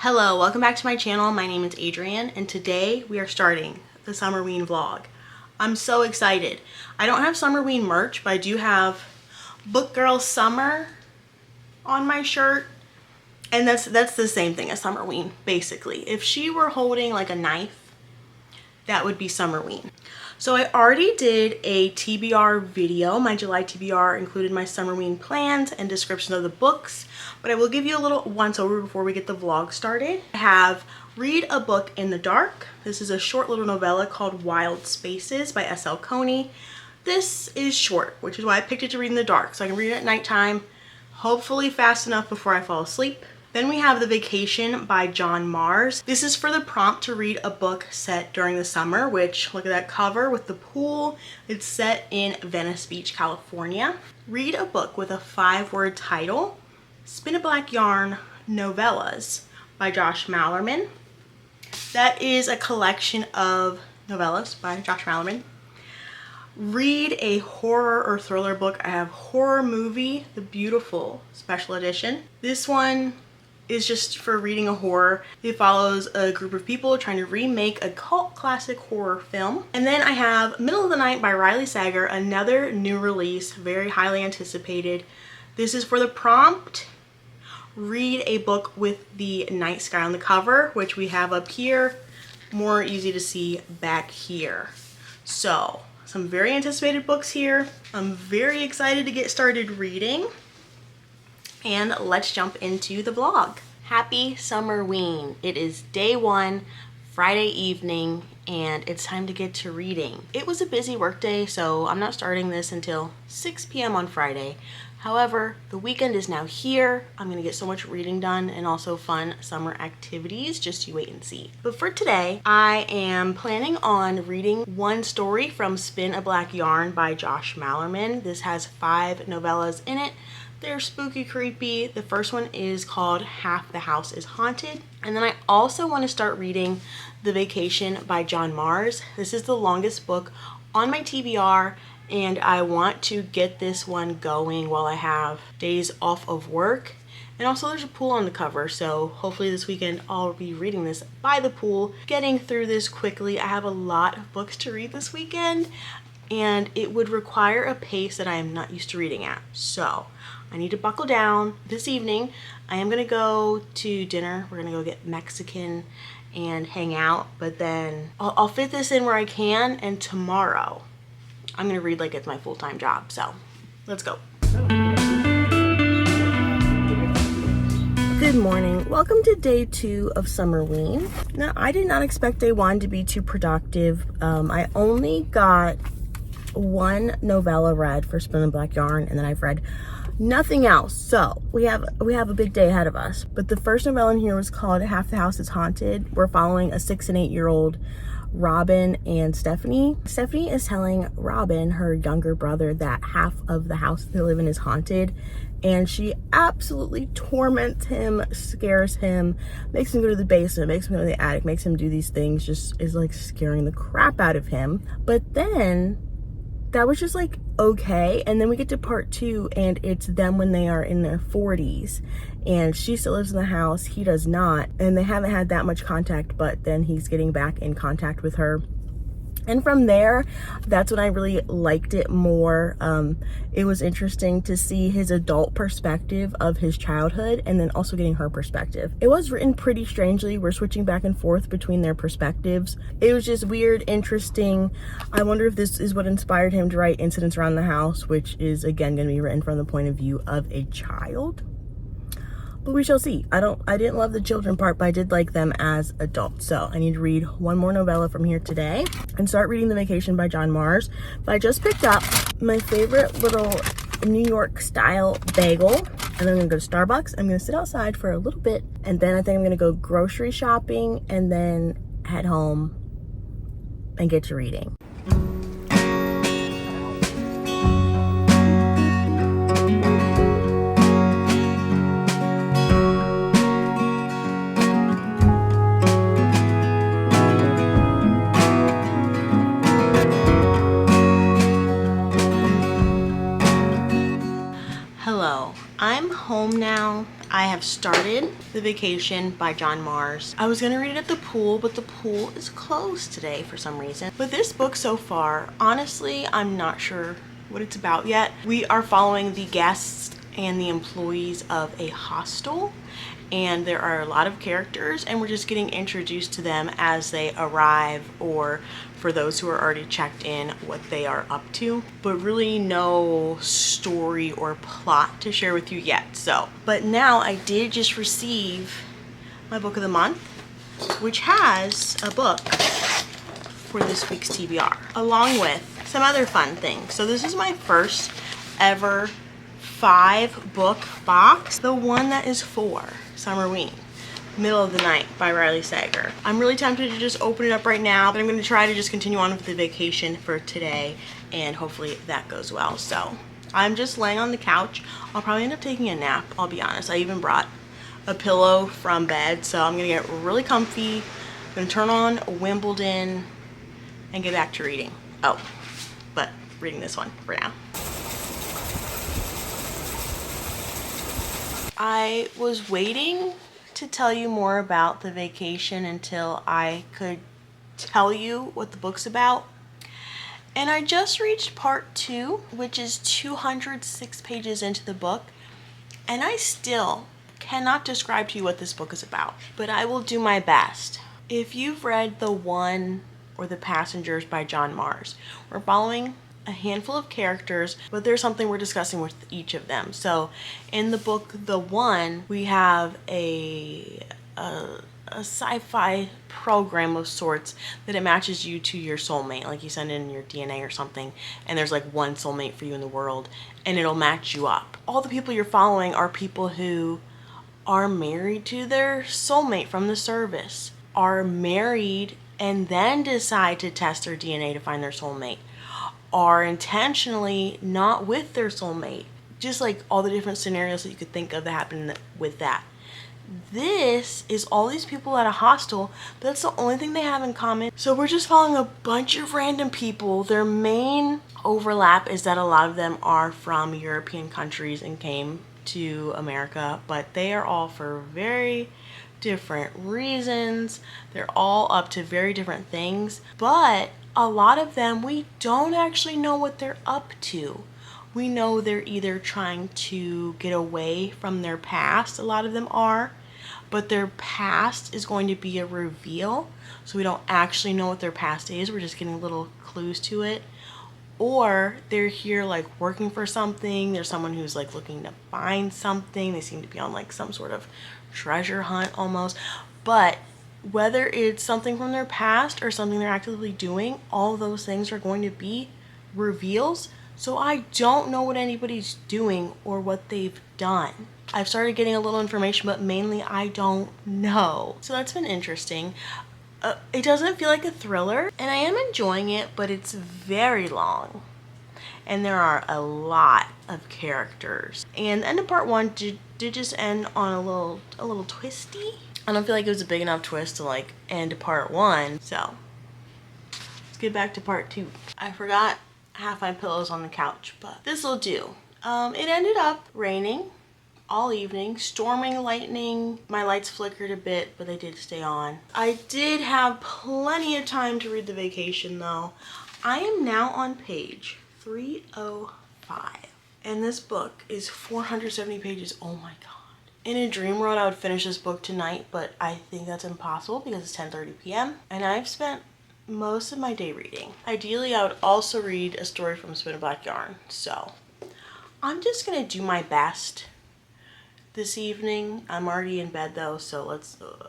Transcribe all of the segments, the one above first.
Hello, welcome back to my channel. My name is Adrienne and today we are starting the Summerween vlog. I'm so excited. I don't have Summerween merch, but I do have Book Girl Summer on my shirt. And that's the same thing as Summerween, basically. If she were holding like a knife, that would be Summerween. So I already did a TBR video. My July TBR included my Summerween plans and description of the books, but I will give you a little once over before we get the vlog started. I have Read a Book in the Dark. This is a short little novella called Wild Spaces by S.L. Coney. This is short, which is why I picked it to read in the dark, so I can read it at nighttime, hopefully fast enough before I fall asleep. Then we have The Vacation by John Mars. This is for the prompt to read a book set during the summer, which, look at that cover with the pool. It's set in Venice Beach, California. Read a book with a 5-word title. Spin a Black Yarn Novellas by Josh Malerman. That is a collection of novellas by Josh Malerman. Read a horror or thriller book. I have Horror Movie, The Beautiful Special Edition. This one is just for reading a horror. It follows a group of people trying to remake a cult classic horror film. And then I have Middle of the Night by Riley Sager, another new release, very highly anticipated. This is for the prompt. Read a book with the night sky on the cover, which we have up here, more easy to see back here. So, some very anticipated books here. I'm very excited to get started reading. And let's jump into the vlog. Happy Summerween. It is day 1, Friday evening, and it's time to get to reading. It was a busy work day, so I'm not starting this until 6 p.m. on Friday. However, the weekend is now here. I'm gonna get so much reading done and also fun summer activities. Just you wait and see. But for today, I am planning on reading one story from Spin a Black Yarn by Josh Malerman. This has 5 novellas in it. They're spooky, creepy. The first one is called Half the House is Haunted. And then I also want to start reading The Vacation by John Mars. This is the longest book on my TBR, and I want to get this one going while I have days off of work. And also there's a pool on the cover, so hopefully this weekend I'll be reading this by the pool, getting through this quickly. I have a lot of books to read this weekend, and it would require a pace that I am not used to reading at. So I need to buckle down. This evening, I am gonna go to dinner. We're gonna go get Mexican and hang out, but then I'll fit this in where I can, and tomorrow I'm gonna read like it's my full-time job. So let's go. Good morning. Welcome to day 2 of Summerween. Now, I did not expect day 1 to be too productive. I only got 1 novella read for Spin a Black Yarn, and then I've read nothing else. So we have a big day ahead of us. But the first novella in here was called Half the House is Haunted. We're following a 6 and 8-year-old Robin and Stephanie. Stephanie is telling Robin, her younger brother, that half of the house they live in is haunted, and she absolutely torments him, scares him, makes him go to the basement, makes him go to the attic, makes him do these things, just is like scaring the crap out of him. But then that was just like okay, and then we get to part 2, and it's them when they are in their 40s, and she still lives in the house, he does not, and they haven't had that much contact, but then he's getting back in contact with her. And from there, that's when I really liked it more. It was interesting to see his adult perspective of his childhood, and then also getting her perspective. It was written pretty strangely. We're switching back and forth between their perspectives. It was just weird, interesting. I wonder if this is what inspired him to write Incidents Around the House, which is again going to be written from the point of view of a child. But we shall see. I didn't love the children part, but I did like them as adults. So I need to read one more novella from here today and start reading The Vacation by John Mars. But I just picked up my favorite little New York style bagel, and then I'm gonna go to Starbucks. I'm gonna sit outside for a little bit, and then I think I'm gonna go grocery shopping and then head home and get to reading. I'm home now. I have started The Vacation by John Mars. I was gonna read it at the pool, but the pool is closed today for some reason. But this book so far, honestly, I'm not sure what it's about yet. We are following the guests and the employees of a hostel, and there are a lot of characters, and we're just getting introduced to them as they arrive, or for those who are already checked in, what they are up to, but really no story or plot to share with you yet. So, but now I did just receive my book of the month, which has a book for this week's TBR, along with some other fun things. So this is my first ever 5-book box, the one that is for Summerween, Middle of the Night by Riley Sager. I'm really tempted to just open it up right now, but I'm going to try to just continue on with The Vacation for today, and hopefully that goes well. So I'm just laying on the couch. I'll probably end up taking a nap, I'll be honest. I even brought a pillow from bed, so I'm going to get really comfy. I'm going to turn on Wimbledon and get back to reading. Oh, but reading this one for now. I was waiting to tell you more about The Vacation until I could tell you what the book's about. And I just reached part 2, which is 206 pages into the book. And I still cannot describe to you what this book is about, but I will do my best. If you've read The One or The Passengers by John Mars, we're following a handful of characters, but there's something we're discussing with each of them. So in the book The One, we have a sci-fi program of sorts that it matches you to your soulmate. Like you send in your DNA or something, and there's like one soulmate for you in the world, and it'll match you up. All the people you're following are people who are married to their soulmate from the service, are married and then decide to test their DNA to find their soulmate, are intentionally not with their soulmate. Just like all the different scenarios that you could think of that happen with that. This is all these people at a hostel, but that's the only thing they have in common. So we're just following a bunch of random people. Their main overlap is that a lot of them are from European countries and came to America, but they are all for very different reasons. They're all up to very different things, but a lot of them, we don't actually know what they're up to. We know they're either trying to get away from their past, a lot of them are, but their past is going to be a reveal, so we don't actually know what their past is. We're just getting little clues to it. Or they're here like working for something. There's someone who's like looking to find something. They seem to be on like some sort of treasure hunt almost. But whether it's something from their past or something they're actively doing, all of those things are going to be reveals. So I don't know what anybody's doing or what they've done. I've started getting a little information, but mainly I don't know. So that's been interesting. It doesn't feel like a thriller, and I am enjoying it, but it's very long. And there are a lot of characters. And the end of part 1 did just end on a little twisty. I don't feel like it was a big enough twist to like end part 1. So let's get back to part 2. I forgot half my pillows on the couch, but this will do. It ended up raining all evening, storming, lightning. My lights flickered a bit, but they did stay on. I did have plenty of time to read The Vacation though. I am now on page 305, and this book is 470 pages. Oh my god. In a dream world, I would finish this book tonight, but I think that's impossible because it's 10:30 p.m. and I've spent most of my day reading. Ideally, I would also read a story from Spin a Black Yarn. So I'm just gonna do my best this evening. I'm already in bed though, so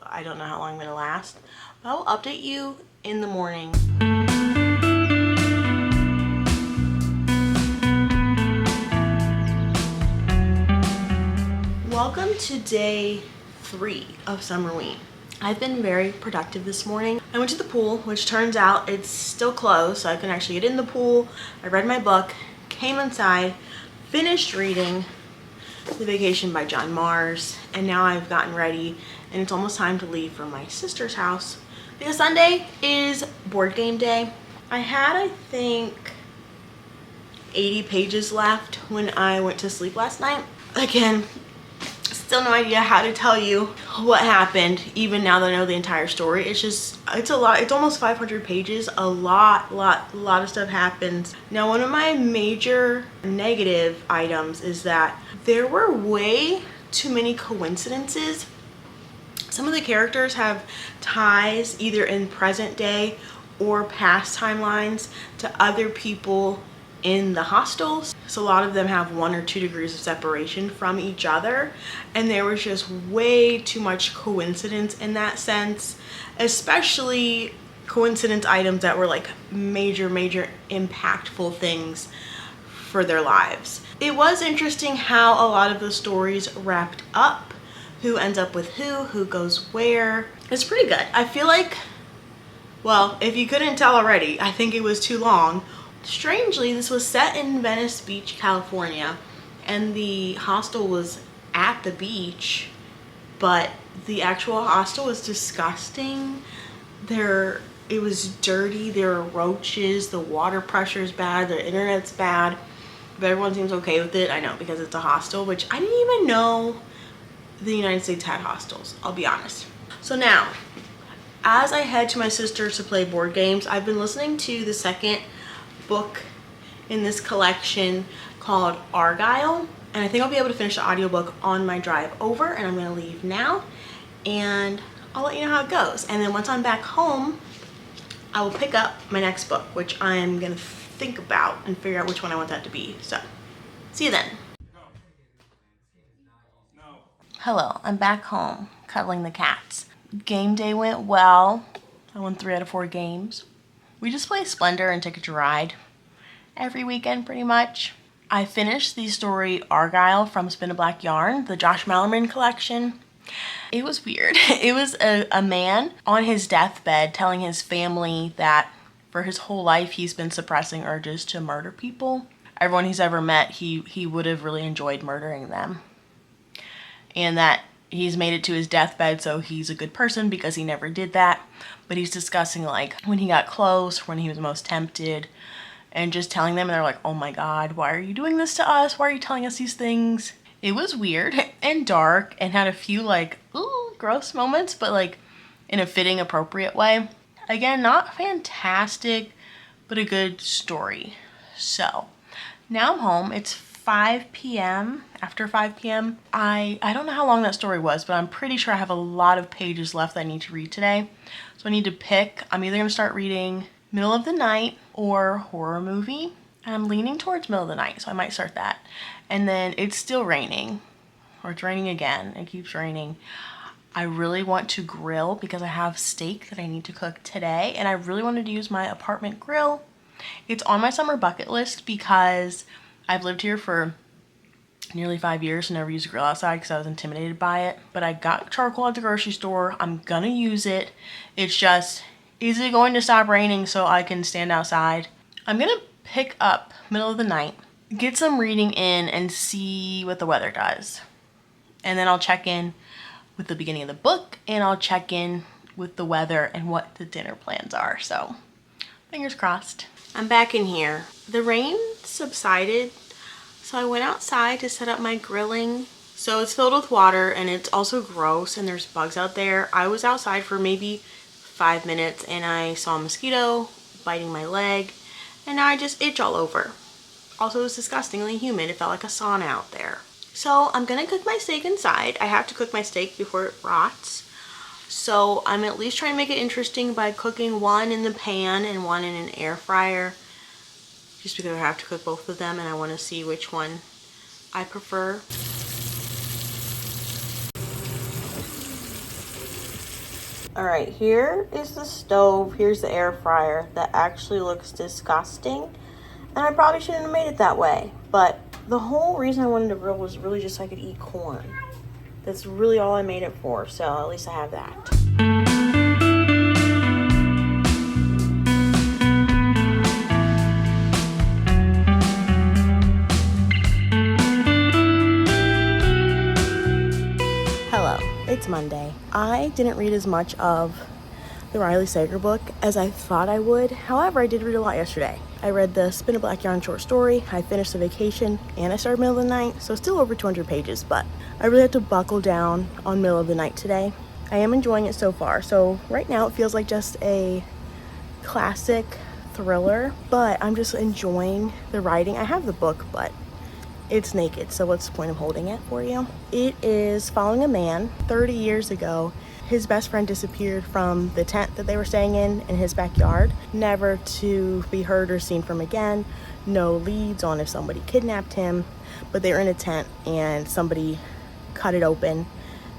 I don't know how long I'm gonna last. But I'll update you in the morning. Welcome to day 3 of Summerween. I've been very productive this morning. I went to the pool, which turns out it's still closed, so I couldn't actually get in the pool. I read my book, came inside, finished reading The Vacation by John Mars, and now I've gotten ready and it's almost time to leave for my sister's house because Sunday is board game day. I had, I think, 80 pages left when I went to sleep last night. Again, still no idea how to tell you what happened, even now that I know the entire story. It's a lot. It's almost 500 pages. A lot of stuff happens. Now, one of my major negative items is that there were way too many coincidences. Some of the characters have ties either in present day or past timelines to other people in the hostels. So a lot of them have 1 or 2 degrees of separation from each other, and there was just way too much coincidence in that sense, especially coincidence items that were like major impactful things for their lives. It was interesting how a lot of the stories wrapped up, who ends up with who goes where. It's pretty good. I feel like, well, if you couldn't tell already, I think it was too long. Strangely, this was set in Venice Beach, California, and the hostel was at the beach, but the actual hostel was disgusting. It was dirty, there were roaches, the water pressure is bad, the internet's bad, but everyone seems okay with it. I know, because it's a hostel, which I didn't even know the United States had hostels, I'll be honest. So now, as I head to my sister's to play board games, I've been listening to the second book in this collection called Argyle, and I think I'll be able to finish the audiobook on my drive over, and I'm gonna leave now and I'll let you know how it goes. And then once I'm back home, I will pick up my next book, which I'm gonna think about and figure out which one I want that to be. So see you then. Hello, I'm back home cuddling the cats. Game day went well. I won 3 out of 4 games. We just play Splendor and Ticket to Ride every weekend pretty much. I finished the story Argyle from Spin a Black Yarn, the Josh Malerman collection. It was weird. It was a man on his deathbed telling his family that for his whole life he's been suppressing urges to murder people. Everyone he's ever met, he would have really enjoyed murdering them. And that he's made it to his deathbed, so he's a good person because he never did that. But he's discussing like when he got close, when he was most tempted, and just telling them, and they're like, oh my God, why are you doing this to us? Why are you telling us these things? It was weird and dark and had a few like, ooh, gross moments, but like in a fitting, appropriate way. Again, not fantastic, but a good story. So now I'm home. It's 5 p.m. After 5 p.m. I don't know how long that story was, but I'm pretty sure I have a lot of pages left that I need to read today. So I need to pick. I'm either going to start reading middle of the night or horror movie. I'm leaning towards middle of the night, so I might start that. And then it's still raining, or it's raining again. It keeps raining. I really want to grill because I have steak that I need to cook today, and I really wanted to use my apartment grill. It's on my summer bucket list because I've lived here for nearly 5 years and never used a grill outside because I was intimidated by it. But I got charcoal at the grocery store. I'm gonna use it. It's just, is it going to stop raining so I can stand outside? I'm gonna pick up middle of the night, get some reading in, and see what the weather does. And then I'll check in with the beginning of the book, and I'll check in with the weather and what the dinner plans are. So fingers crossed. I'm back in here. The rain subsided, so I went outside to set up my grilling. So it's filled with water and it's also gross and there's bugs out there. I was outside for maybe 5 minutes and I saw a mosquito biting my leg, and now I just itch all over. Also, it was disgustingly humid. It felt like a sauna out there. So I'm gonna cook my steak inside. I have to cook my steak before it rots. So I'm at least trying to make it interesting by cooking one in the pan and one in an air fryer, just because I have to cook both of them and I want to see which one I prefer. Alright, here is the stove, here's the air fryer. That actually looks disgusting, and I probably shouldn't have made it that way, but the whole reason I wanted to grill was really just so I could eat corn. That's really all I made it for, so at least I have that. Hello, it's Monday. I didn't read as much of the Riley Sager book as I thought I would. However, I did read a lot yesterday. I read the Spin a Black Yarn short story, I finished The Vacation, and I started Middle of the Night, so still over 200 pages, but I really had to buckle down on Middle of the Night today. I am enjoying it so far. So right now it feels like just a classic thriller, but I'm just enjoying the writing. I have the book, but it's naked, so what's the point of holding it for you? It is following a man 30 years ago. His best friend disappeared from the tent that they were staying in his backyard, never to be heard or seen from again. No leads on if somebody kidnapped him, but they were in a tent and somebody cut it open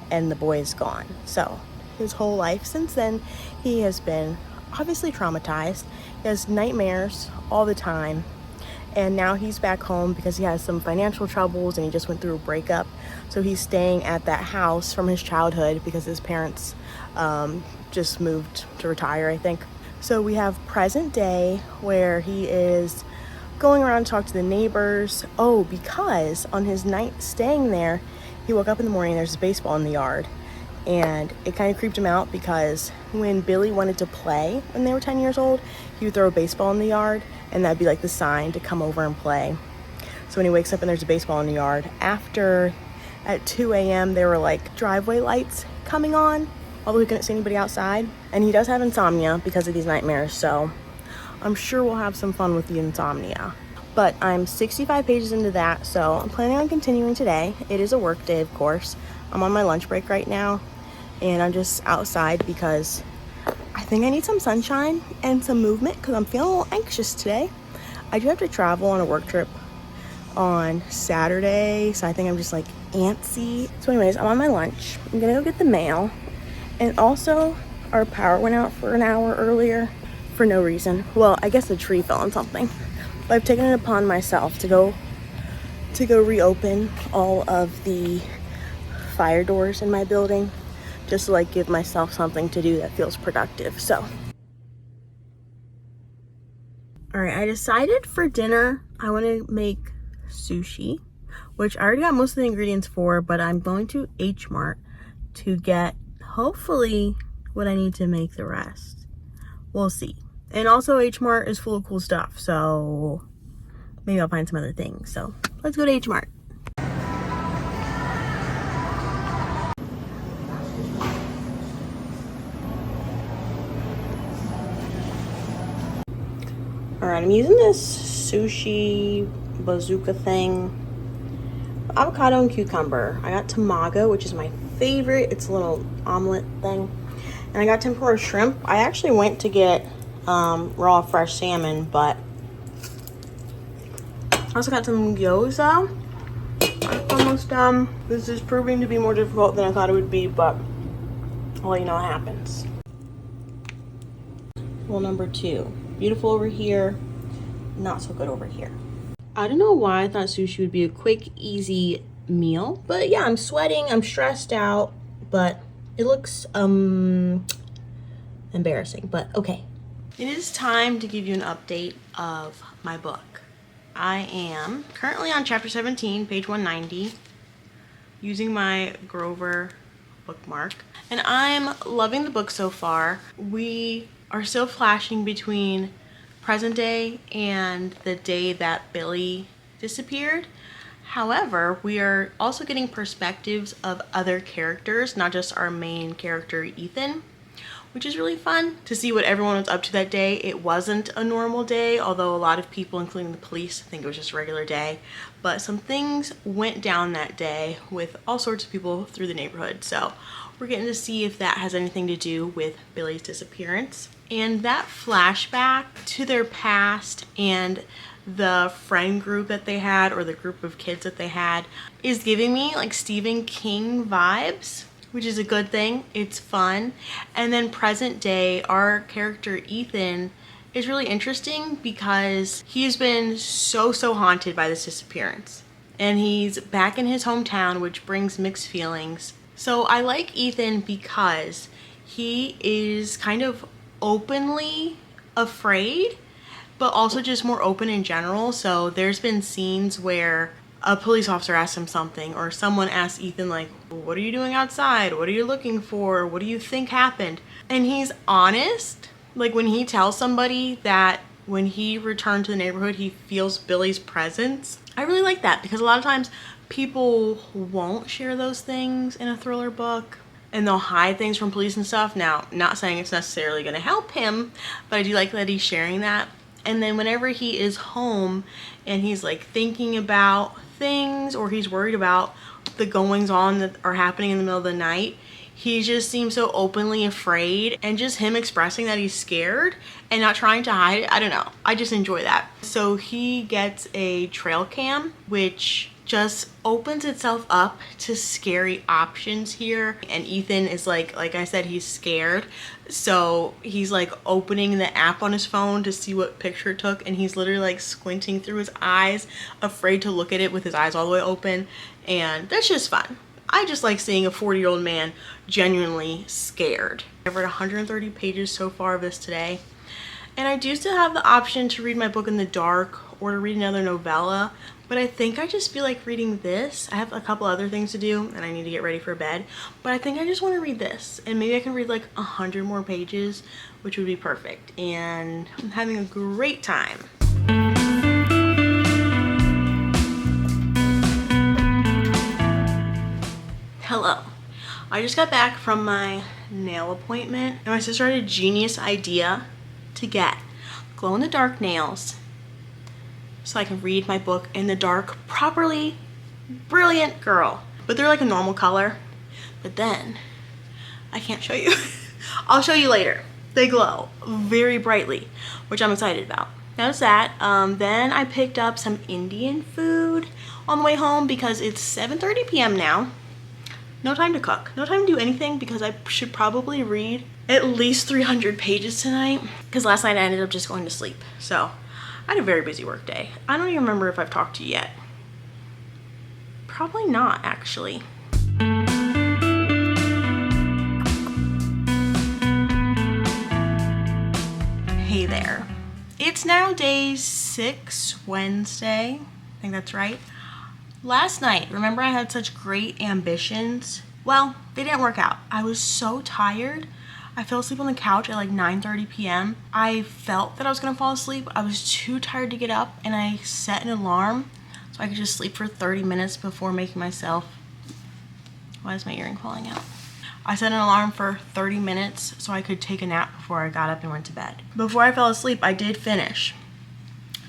and the boy is gone. So his whole life since then, he has been obviously traumatized. He has nightmares all the time. And now he's back home because he has some financial troubles and he just went through a breakup. So he's staying at that house from his childhood because his parents just moved to retire, I think. So we have present day where he is going around to talk to the neighbors. Oh, because on his night staying there, he woke up in the morning, there's a baseball in the yard. And it kind of creeped him out because when Billy wanted to play when they were 10 years old, he would throw a baseball in the yard and that'd be like the sign to come over and play. So when he wakes up and there's a baseball in the yard, after at 2 a.m. there were like driveway lights coming on, although he couldn't see anybody outside. And he does have insomnia because of these nightmares, so I'm sure we'll have some fun with the insomnia. But I'm 65 pages into that, so I'm planning on continuing today. It is a work day, of course. I'm on my lunch break right now, and I'm just outside because I think I need some sunshine and some movement because I'm feeling a little anxious today. I do have to travel on a work trip on Saturday, so I think I'm just like antsy. So anyways, I'm on my lunch. I'm gonna go get the mail. And also, our power went out for an hour earlier for no reason. Well, I guess the tree fell on something. But I've taken it upon myself to go reopen all of the fire doors in my building, just to like give myself something to do that feels productive. So all right, I decided for dinner I want to make sushi, which I already got most of the ingredients for, but I'm going to H Mart to get hopefully what I need to make the rest. We'll see. And also H Mart is full of cool stuff, so maybe I'll find some other things. So let's go to H Mart. Alright, I'm using this sushi bazooka thing. Avocado and cucumber. I got tamago, which is my favorite. It's a little omelet thing. And I got tempura shrimp. I actually went to get raw fresh salmon, but I also got some gyoza. I'm almost done. This is proving to be more difficult than I thought it would be, but I'll let you know what happens. Rule number 2. Beautiful over here, not so good over here. I don't know why I thought sushi would be a quick, easy meal, but yeah, I'm sweating, I'm stressed out, but it looks embarrassing, but okay. It is time to give you an update of my book. I am currently on chapter 17, page 190, using my Grover bookmark, and I'm loving the book so far. We are still flashing between present day and the day that Billy disappeared. However, we are also getting perspectives of other characters, not just our main character, Ethan, which is really fun to see what everyone was up to that day. It wasn't a normal day, although a lot of people, including the police, think it was just a regular day. But some things went down that day with all sorts of people through the neighborhood. So we're getting to see if that has anything to do with Billy's disappearance. And that flashback to their past and the friend group that they had, or the group of kids that they had, is giving me like Stephen King vibes, which is a good thing. It's fun. And then present day, our character Ethan is really interesting because he's been so haunted by this disappearance. And he's back in his hometown, which brings mixed feelings. So I like Ethan because he is kind of openly afraid, but also just more open in general. So there's been scenes where a police officer asks him something, or someone asks Ethan, like, what are you doing outside? What are you looking for? What do you think happened? And he's honest. Like, when he tells somebody that when he returned to the neighborhood, he feels Billy's presence. I really like that, because a lot of times people won't share those things in a thriller book, and they'll hide things from police and stuff. Now, not saying it's necessarily going to help him, but I do like that he's sharing that. And then whenever he is home and he's like thinking about things, or he's worried about the goings on that are happening in the middle of the night, he just seems so openly afraid, and just him expressing that he's scared and not trying to hide it. I don't know. I just enjoy that. So he gets a trail cam, which just opens itself up to scary options here. And Ethan is like I said, he's scared. So he's like opening the app on his phone to see what picture it took, and he's literally like squinting through his eyes, afraid to look at it with his eyes all the way open. And that's just fun. I just like seeing a 40-year-old man genuinely scared. I've read 130 pages so far of this today. And I do still have the option to read my book in the dark or to read another novella, but I think I just feel like reading this. I have a couple other things to do and I need to get ready for bed, but I think I just want to read this, and maybe I can read like 100 more pages, which would be perfect. And I'm having a great time. Hello. I just got back from my nail appointment, and my sister had a genius idea to get glow-in-the-dark nails so I can read my book in the dark properly. Brilliant girl. But they're like a normal color. But then, I can't show you. I'll show you later. They glow very brightly, which I'm excited about. Notice that. Then I picked up some Indian food on the way home because it's 7:30 p.m. now. No time to cook, no time to do anything, because I should probably read at least 300 pages tonight, because last night I ended up just going to sleep. So I had a very busy work day. I don't even remember if I've talked to you yet. Probably not, actually. Hey there. It's now day 6, Wednesday. I think that's right. Last night, remember I had such great ambitions? Well, they didn't work out. I was so tired. I fell asleep on the couch at like 9:30 p.m. I felt that I was gonna fall asleep. I was too tired to get up, and I set an alarm so I could just sleep for 30 minutes before making myself... Why is my earring falling out? I set an alarm for 30 minutes so I could take a nap before I got up and went to bed. Before I fell asleep, I did finish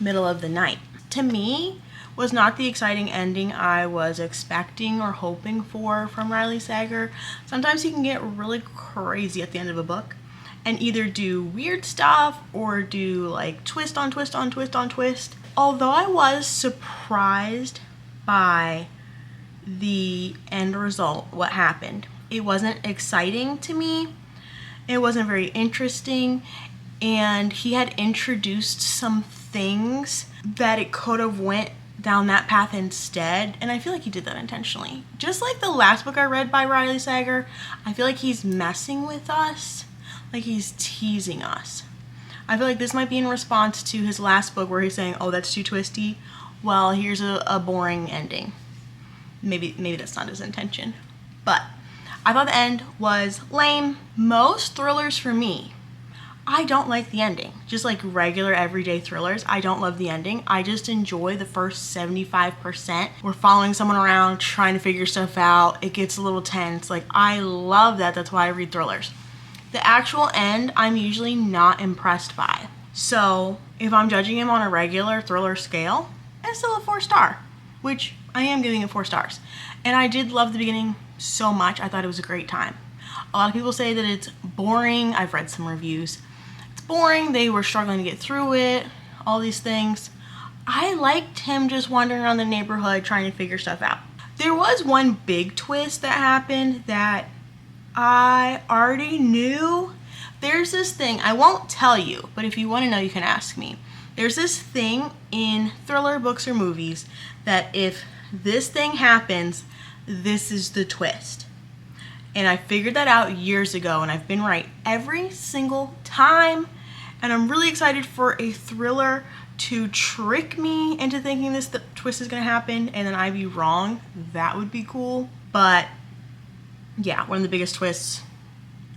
middle of the night. To me, was not the exciting ending I was expecting or hoping for from Riley Sager. Sometimes he can get really crazy at the end of a book and either do weird stuff or do like twist on twist on twist on twist. Although I was surprised by the end result, what happened. It wasn't exciting to me. It wasn't very interesting, and he had introduced some things that it could have went down that path instead, and I feel like he did that intentionally. Just like the last book I read by Riley Sager, I feel like he's messing with us, like he's teasing us. I feel like this might be in response to his last book where he's saying, oh, that's too twisty. Well, here's a boring ending. Maybe that's not his intention, but I thought the end was lame. Most thrillers for me, I don't like the ending. Just like regular everyday thrillers, I don't love the ending. I just enjoy the first 75%. We're following someone around, trying to figure stuff out. It gets a little tense. Like, I love that. That's why I read thrillers. The actual end, I'm usually not impressed by. So if I'm judging him on a regular thriller scale, it's still a 4-star, which I am giving it 4 stars. And I did love the beginning so much. I thought it was a great time. A lot of people say that it's boring. I've read some reviews. Boring, they were struggling to get through it, all these things. I liked him just wandering around the neighborhood trying to figure stuff out. There was one big twist that happened that I already knew. There's this thing, I won't tell you, but if you want to know, you can ask me. There's this thing in thriller books or movies that if this thing happens, this is the twist. And I figured that out years ago, and I've been right every single time. And I'm really excited for a thriller to trick me into thinking the twist is gonna happen and then I be wrong. That would be cool. But yeah, one of the biggest twists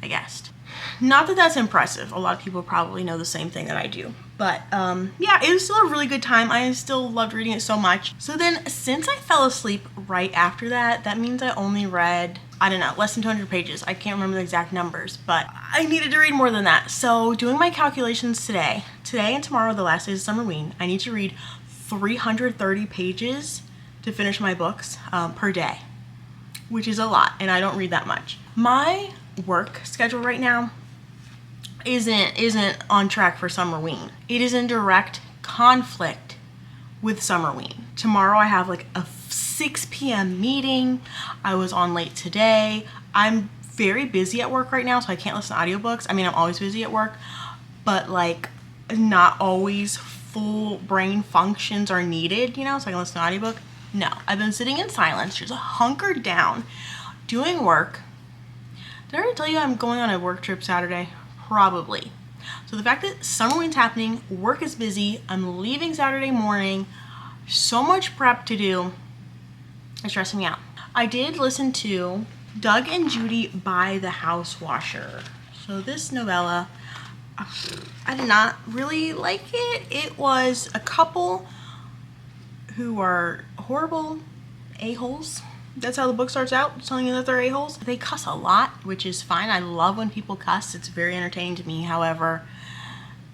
I guessed. Not that that's impressive. A lot of people probably know the same thing that I do. But yeah, it was still a really good time. I still loved reading it so much. So then since I fell asleep right after that, that means I only read, I don't know, less than 200 pages. I can't remember the exact numbers, but I needed to read more than that. So doing my calculations today and tomorrow, the last days of Summerween, I need to read 330 pages to finish my books per day, which is a lot, and I don't read that much. My work schedule right now isn't on track for Summerween. It is in direct conflict with Summerween. Tomorrow I have like a 6 p.m. meeting. I was on late today. I'm very busy at work right now, so I can't listen to audiobooks. I mean, I'm always busy at work, but like not always full brain functions are needed, you know, so I can listen to an audiobook. No, I've been sitting in silence, just hunkered down, doing work. Did I already tell you I'm going on a work trip Saturday? Probably. So the fact that Summerween's happening, work is busy, I'm leaving Saturday morning, so much prep to do, it's stressing me out. I did listen to Doug and Judy Buy the House Washer. So this novella, I did not really like it. It was a couple who are horrible a-holes. That's how the book starts out, telling you that they're a-holes. They cuss a lot, which is fine. I love when people cuss. It's very entertaining to me. However,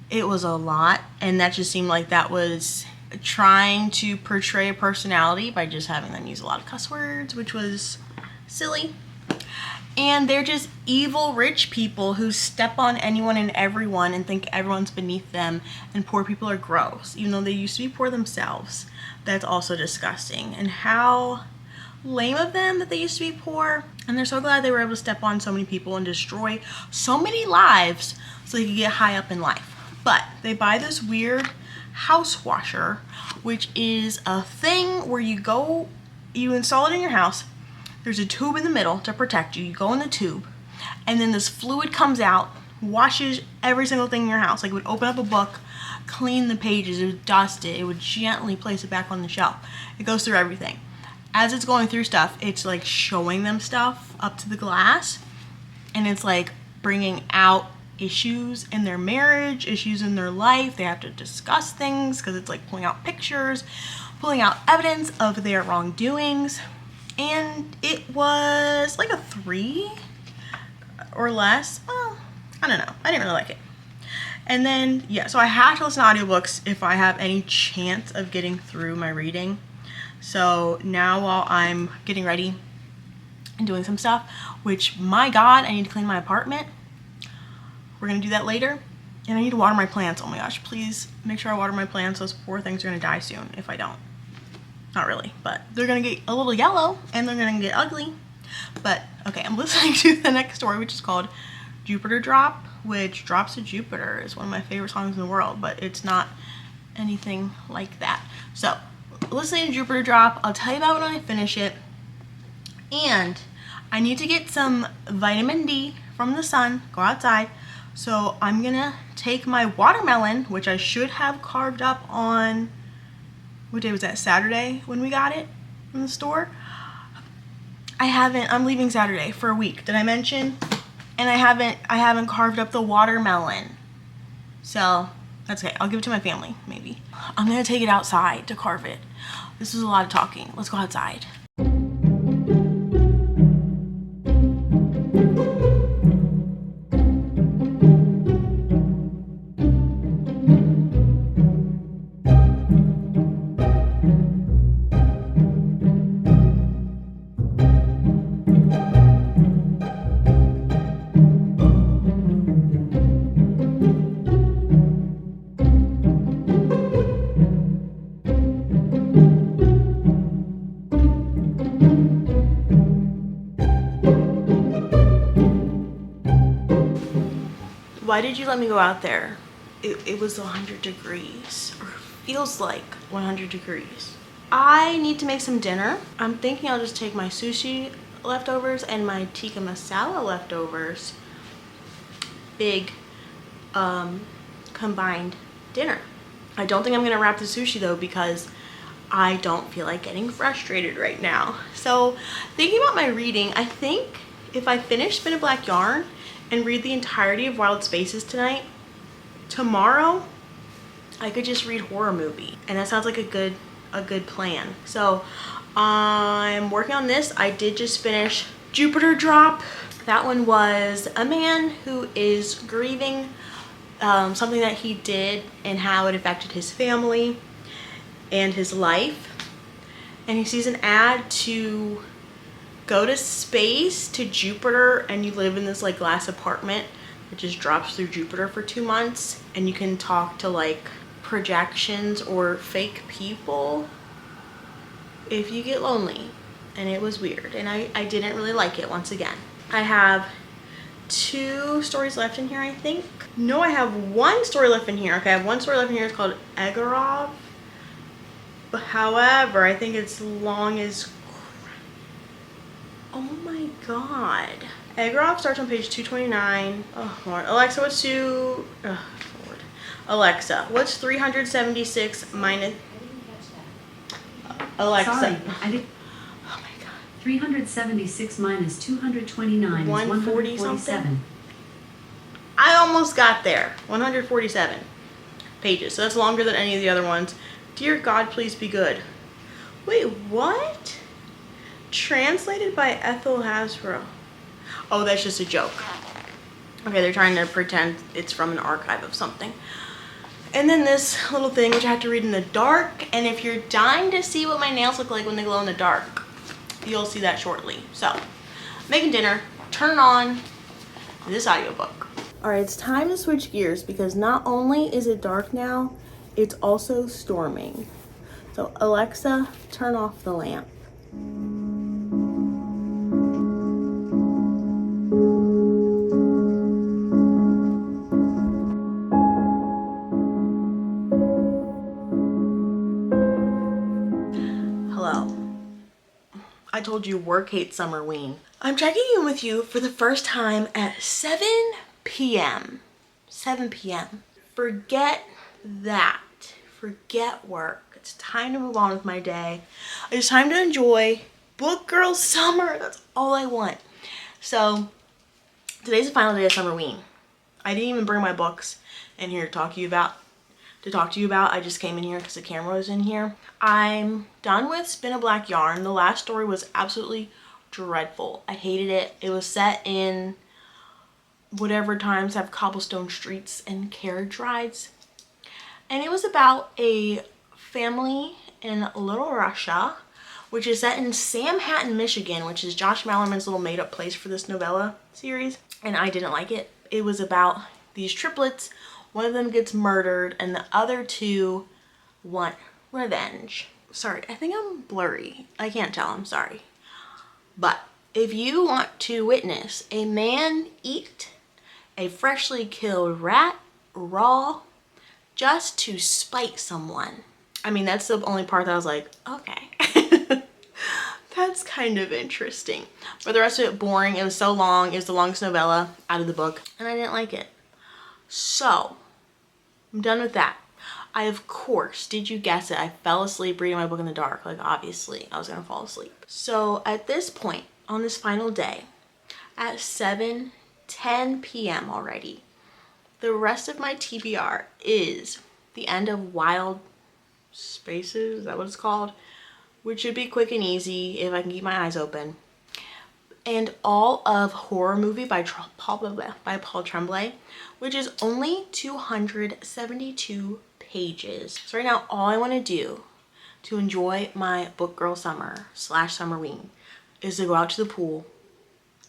it was a lot, and that just seemed like that was trying to portray a personality by just having them use a lot of cuss words, which was silly. And they're just evil rich people who step on anyone and everyone and think everyone's beneath them, and poor people are gross, even though they used to be poor themselves. That's also disgusting. And how lame of them that they used to be poor, and they're so glad they were able to step on so many people and destroy so many lives so they could get high up in life. But they buy this weird house washer, which is a thing where you install it in your house. There's a tube in the middle to protect you. You go in the tube, and then this fluid comes out, washes every single thing in your house. Like it would open up a book, clean the pages, it would dust it, it would gently place it back on the shelf. It goes through everything. As it's going through stuff, it's like showing them stuff up to the glass, and it's like bringing out issues in their marriage, issues in their life. They have to discuss things because it's like pulling out pictures, pulling out evidence of their wrongdoings. And it was like a 3 or less. Well, I don't know. I didn't really like it. And then, yeah, so I have to listen to audiobooks if I have any chance of getting through my reading. So now while I'm getting ready and doing some stuff, which my God, I need to clean my apartment. We're gonna do that later. And I need to water my plants. Oh my gosh, please make sure I water my plants. Those poor things are gonna die soon if I don't. Not really, but they're gonna get a little yellow and they're gonna get ugly. But okay, I'm listening to the next story, which is called Jupiter Drop, which Drops to Jupiter is one of my favorite songs in the world, but it's not anything like that. So listening to Jupiter Drop, I'll tell you about when I finish it. And I need to get some vitamin D from the sun, go outside. So I'm gonna take my watermelon, which I should have carved up on, what day was that, Saturday when we got it from the store? I'm leaving Saturday for a week, did I mention? And I haven't carved up the watermelon. So that's okay, I'll give it to my family, maybe. I'm gonna take it outside to carve it. This is a lot of talking, let's go outside. Why did you let me go out there? It was 100 degrees, or feels like 100 degrees. I need to make some dinner. I'm thinking I'll just take my sushi leftovers and my tikka masala leftovers, big combined dinner. I don't think I'm gonna wrap the sushi though because I don't feel like getting frustrated right now. So thinking about my reading, I think if I finish Spin a Black Yarn and read the entirety of Wild Spaces tonight, tomorrow I could just read Horror Movie, and that sounds like a good plan. So I'm working on this. I did just finish Jupiter Drop. That one was a man who is grieving something that he did and how it affected his family and his life. And he sees an ad to go to space, to Jupiter, and you live in this like glass apartment that just drops through Jupiter for 2 months, and you can talk to like projections or fake people if you get lonely. And it was weird, and I didn't really like it. Once again, I have 2 stories left in here, I think. No, I have 1 story left in here. Okay, I have 1 story left in here. It's called Egorov. However, I think it's long as... Oh my god. Egorov starts on page 229. Oh Lord. Alexa, what's Lord. Alexa, what's 376 minus... Alexa. Sorry, I did. Oh my god. 376 minus 229 is 140 something? 147. I almost got there. 147 pages. So that's longer than any of the other ones. Dear God, please be good. Wait, what? Translated by Ethel Hasbro. Oh, that's just a joke. Okay, they're trying to pretend it's from an archive of something. And then this little thing, which I have to read in the dark. And if you're dying to see what my nails look like when they glow in the dark, you'll see that shortly. So, making dinner, turn on this audiobook. Alright, it's time to switch gears because not only is it dark now, it's also storming. So Alexa, turn off the lamp. Hello. I told you work hates Summerween. I'm checking in with you for the first time at 7 p.m. 7 p.m. Forget that. Forget work. It's time to move on with my day. It's time to enjoy Book Girl Summer. That's all I want. So today's the final day of Summerween. I didn't even bring my books in here to talk to you about. I just came in here because the camera was in here. I'm done with Spin a Black Yarn. The last story was absolutely dreadful. I hated it. It was set in whatever times have cobblestone streets and carriage rides. And it was about a family in Little Russia, which is set in Samhattan, Michigan, which is Josh Mallerman's little made-up place for this novella series. And I didn't like it. It was about these triplets. One of them gets murdered, and the other 2 want revenge. Sorry, I think I'm blurry. I can't tell, I'm sorry. But if you want to witness a man eat a freshly killed rat raw just to spite someone. I mean, that's the only part that I was like, okay. That's kind of interesting. But the rest of it, boring. It was so long. It was the longest novella out of the book, and I didn't like it. So, I'm done with that. I, of course, did you guess it? I fell asleep reading my book in the dark. Like, obviously, I was gonna fall asleep. So, at this point, on this final day, at 7:10 p.m. already, the rest of my TBR is the end of Wild Spaces, is that what it's called? Which should be quick and easy if I can keep my eyes open. And all of Horror Movie by Paul Tremblay, which is only 272 pages. So right now, all I want to do to enjoy my Book Girl Summer / Summerween is to go out to the pool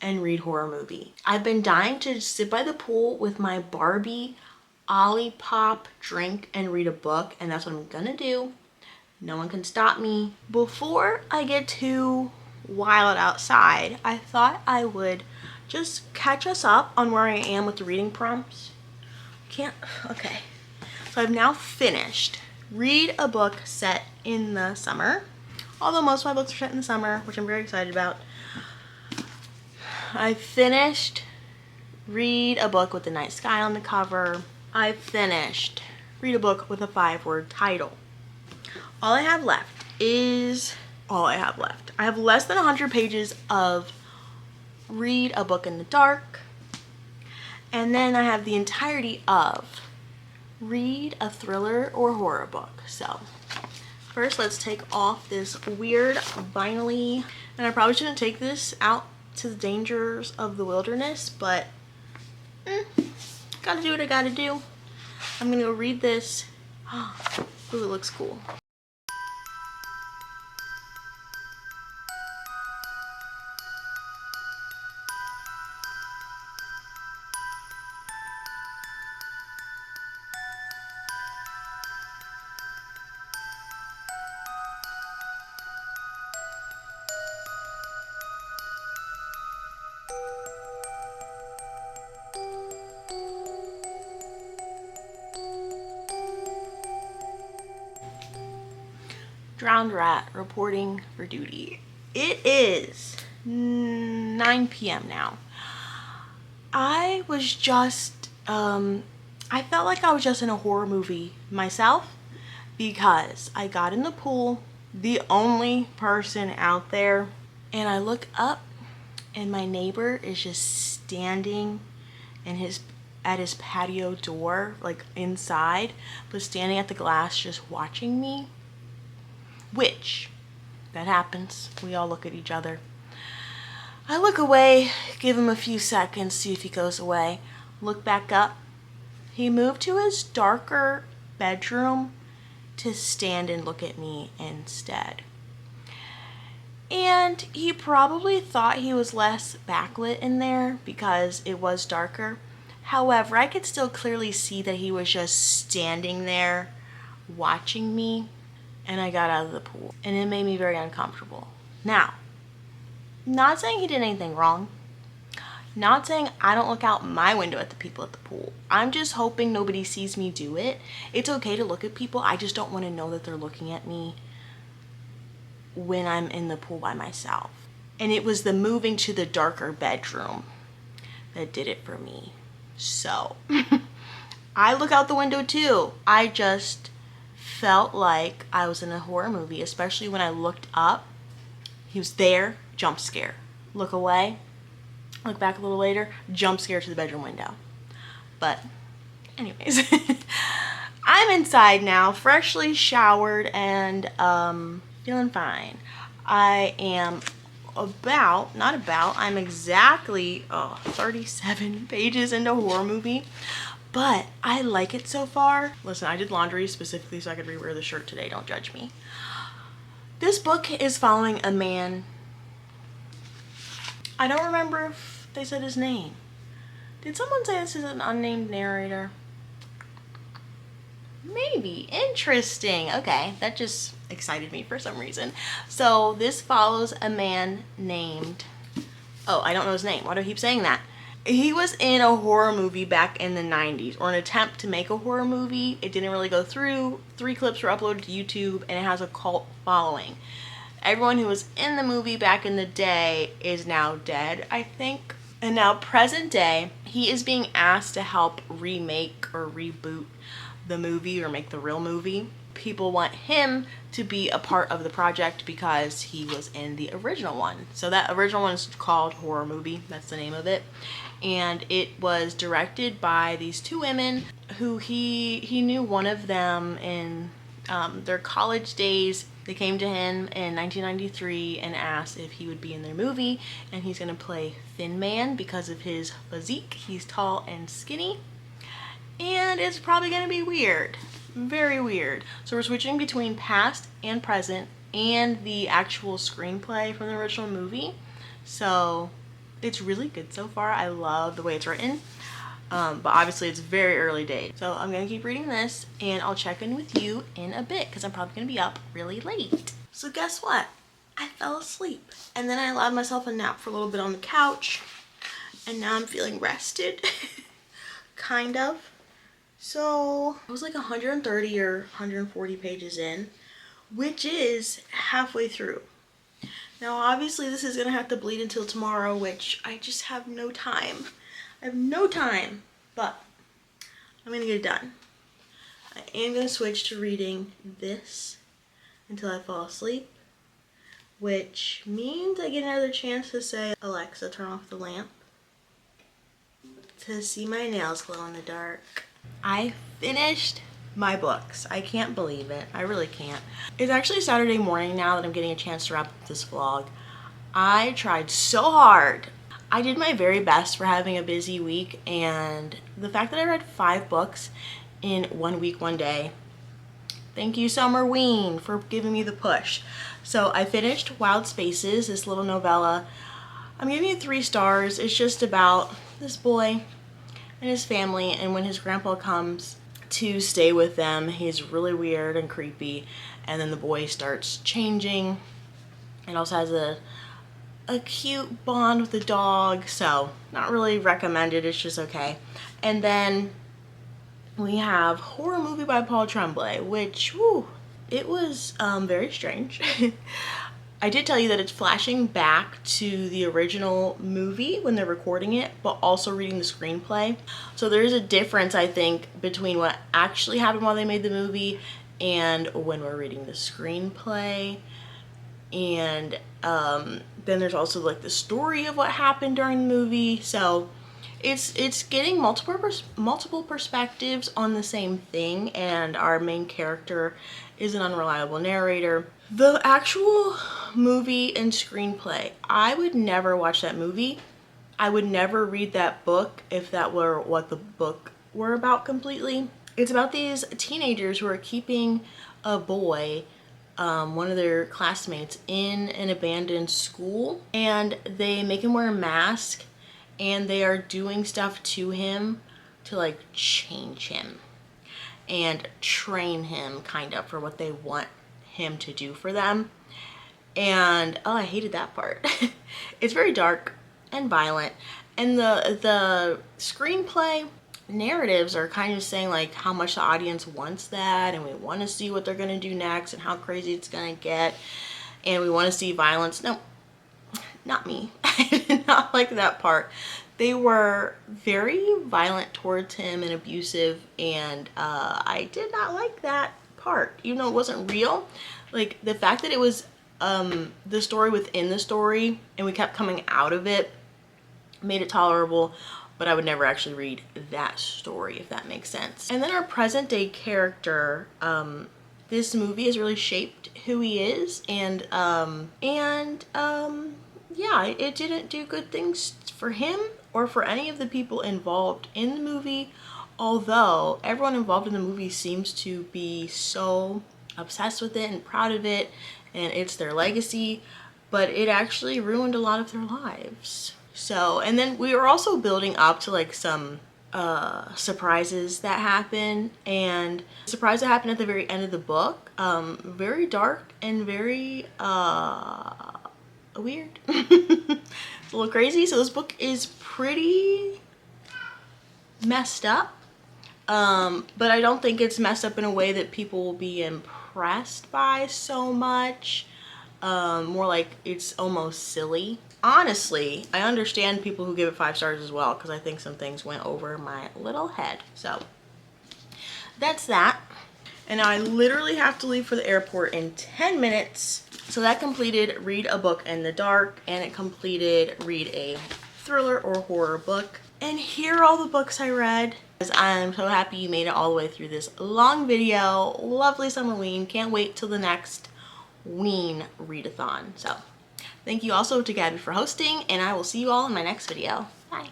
and read Horror Movie. I've been dying to sit by the pool with my Barbie Olipop, drink, and read a book, and that's what I'm gonna do. No one can stop me. Before I get too wild outside, I thought I would just catch us up on where I am with the reading prompts. Okay. So I've now finished Read a Book Set in the Summer. Although most of my books are set in the summer, which I'm very excited about. I finished Read a Book with the Night Sky on the cover. I've finished Read a Book with a 5-word title. All I have left is I have less than 100 pages of Read a Book in the Dark, and then I have the entirety of Read a Thriller or Horror Book. So first, let's take off this weird vinyl-y, and I probably shouldn't take this out to the dangers of the wilderness, but gotta do what I gotta do. I'm gonna go read this. Ooh, it looks cool. Drowned rat reporting for duty. It is 9 p.m. now. I was just, I felt like I was just in a horror movie myself because I got in the pool, the only person out there, and I look up and my neighbor is just standing at his patio door, like inside, but standing at the glass just watching me. Which, that happens. We all look at each other. I look away, give him a few seconds, see if he goes away. Look back up. He moved to his darker bedroom to stand and look at me instead. And he probably thought he was less backlit in there because it was darker. However, I could still clearly see that he was just standing there watching me. And I got out of the pool, and it made me very uncomfortable. Now, not saying he did anything wrong, not saying I don't look out my window at the people at the pool. I'm just hoping nobody sees me do it. It's okay to look at people, I just don't want to know that they're looking at me when I'm in the pool by myself. And it was the moving to the darker bedroom that did it for me. So, I look out the window too. I just felt like I was in a horror movie, especially when I looked up. He was there, jump scare. Look away, look back a little later, jump scare to the bedroom window. But anyways, I'm inside now, freshly showered and feeling fine. I'm exactly 37 pages into a horror movie. But I like it so far. Listen, I did laundry specifically so I could rewear the shirt today. Don't judge me. This book is following a man. I don't remember if they said his name. Did someone say this is an unnamed narrator? Maybe. Interesting. Okay, that just excited me for some reason. So this follows a man named... Oh, I don't know his name. Why do I keep saying that? He was in a horror movie back in the 90s, or an attempt to make a horror movie. It didn't really go through. 3 clips were uploaded to YouTube, and it has a cult following. Everyone who was in the movie back in the day is now dead, I think. And now, present day, he is being asked to help remake or reboot the movie or make the real movie. People want him to be a part of the project because he was in the original one. So that original one is called Horror Movie. That's the name of it. And it was directed by these 2 women who he knew one of them in their college days. They came to him in 1993 and asked if he would be in their movie, and he's going to play Thin Man because of his physique. He's tall and skinny, and it's probably going to be weird. Very weird. So we're switching between past and present and the actual screenplay from the original movie. So it's really good so far. I love the way it's written. But obviously it's very early days. So I'm going to keep reading this, and I'll check in with you in a bit because I'm probably going to be up really late. So guess what? I fell asleep. And then I allowed myself a nap for a little bit on the couch. And now I'm feeling rested. Kind of. So I was like 130 or 140 pages in, which is halfway through. Now obviously this is going to have to bleed until tomorrow, which I just have no time. I have no time, but I'm gonna get it done. I am gonna switch to reading this until I fall asleep, which means I get another chance to say, Alexa, turn off the lamp, to see my nails glow in the dark. I finished my books. I can't believe it. I really can't. It's actually Saturday morning now that I'm getting a chance to wrap up this vlog. I tried so hard. I did my very best for having a busy week, and the fact that I read 5 books in 1 week, 1 day, thank you Summerween for giving me the push. So I finished Wild Spaces, this little novella. I'm giving it 3 stars. It's just about this boy and his family, and when his grandpa comes to stay with them, he's really weird and creepy, and then the boy starts changing and also has a cute bond with the dog, so not really recommended, it's just okay. And then we have Horror Movie by Paul Tremblay, which, whew, it was very strange. I did tell you that it's flashing back to the original movie when they're recording it, but also reading the screenplay. So there's a difference, I think, between what actually happened while they made the movie and when we're reading the screenplay. And then there's also like the story of what happened during the movie. So it's getting multiple perspectives on the same thing, and our main character is an unreliable narrator. The actual movie and screenplay, I would never watch that movie. I would never read that book if that were what the book were about completely. It's about these teenagers who are keeping a boy, one of their classmates, in an abandoned school, and they make him wear a mask, and they are doing stuff to him to like change him and train him kind of for what they want him to do for them. And oh, I hated that part. It's very dark and violent, and the screenplay narratives are kind of saying like how much the audience wants that, and we want to see what they're going to do next and how crazy it's going to get, and we want to see violence. No, not me. I did not like that part. They were very violent towards him and abusive, and I did not like that part, even though it wasn't real. Like the fact that it was the story within the story and we kept coming out of it made it tolerable, but I would never actually read that story, if that makes sense. And then our present day character, this movie has really shaped who he is, and yeah, it didn't do good things for him or for any of the people involved in the movie, although everyone involved in the movie seems to be so obsessed with it and proud of it, and it's their legacy, but it actually ruined a lot of their lives. So, and then we were also building up to like some surprises that happen, and the surprise that happened at the very end of the book, very dark and very weird. It's a little crazy. So this book is pretty messed up, but I don't think it's messed up in a way that people will be impressed by so much. More like it's almost silly. Honestly, I understand people who give it 5 stars as well, because I think some things went over my little head. So that's that. And now I literally have to leave for the airport in 10 minutes. So that completed Read a Book in the Dark, and it completed Read a Thriller or Horror Book. And here are all the books I read. I'm so happy you made it all the way through this long video. Lovely Summerween. Can't wait till the next Ween readathon. So thank you also to Gabby for hosting, and I will see you all in my next video. Bye.